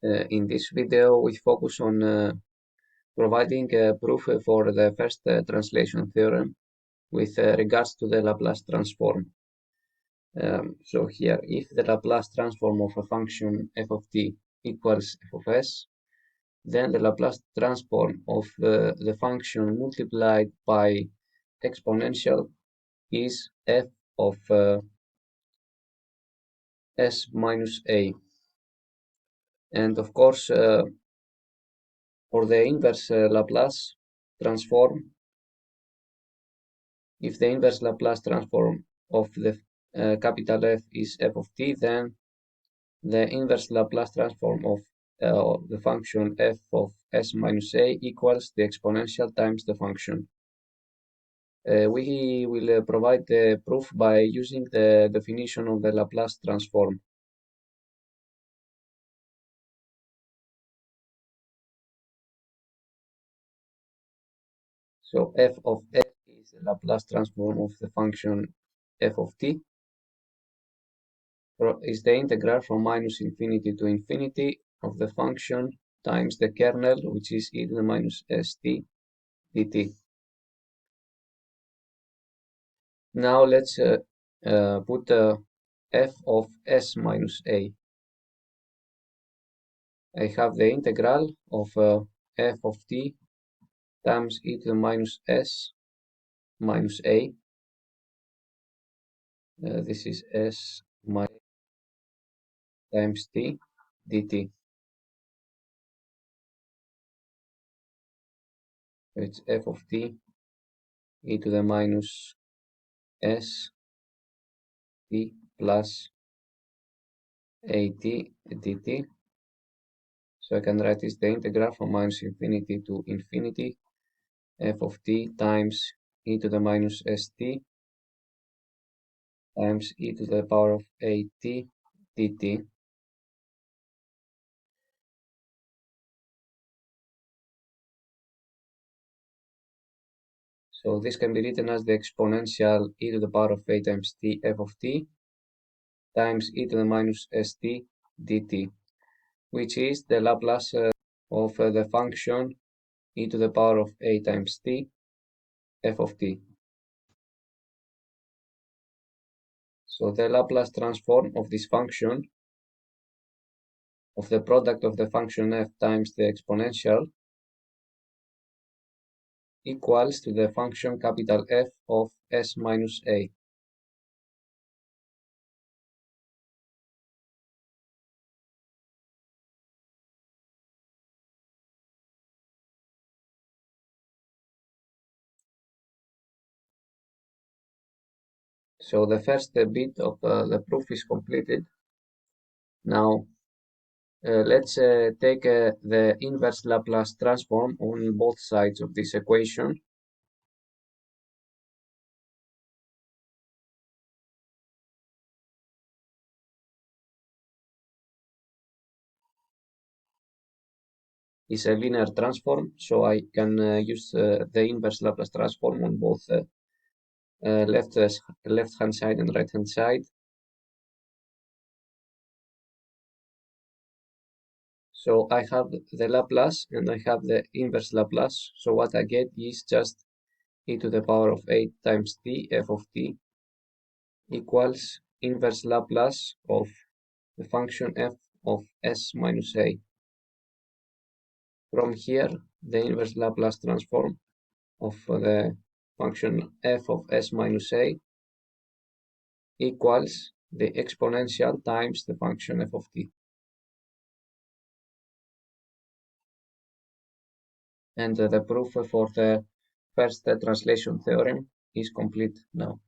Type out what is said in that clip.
In this video, we focus on providing a proof for the first translation theorem with regards to the Laplace transform. So here, if the Laplace transform of a function f of t equals f of s, then the Laplace transform of the function multiplied by exponential is f of s minus a. And of course, for the inverse Laplace transform, if the inverse Laplace transform of the capital F is f of t, then the inverse Laplace transform of the function f of s minus a equals the exponential times the function. We will provide the proof by using the definition of the Laplace transform. So f of s is the Laplace transform of the function f of t. Is the integral from minus infinity to infinity of the function times the kernel, which is e to the minus st dt. Now let's put f of s minus a. I have the integral of f of t times e to the minus s minus a. This is s minus times t dt. It's f of t e to the minus s t plus at dt. So I can write this the integral from minus infinity to infinity f of t times e to the minus st times e to the power of at dt. So this can be written as the exponential e to the power of a times t f of t times e to the minus st dt, which is the Laplace of the function e to the power of a times t f of t. So the Laplace transform of this function of the product of the function f times the exponential equals to the function capital F of s minus a. So the first bit of the proof is completed. Now let's take the inverse Laplace transform on both sides of this equation. It's a linear transform, so I can use the inverse Laplace transform on both left-hand side and right-hand side. So I have the Laplace and I have the inverse Laplace. So what I get is just e to the power of 8 times t f of t equals inverse Laplace of the function f of s minus a. From here, the inverse Laplace transform of the function f of s minus a equals the exponential times the function f of t. And the proof for the first translation theorem is complete now.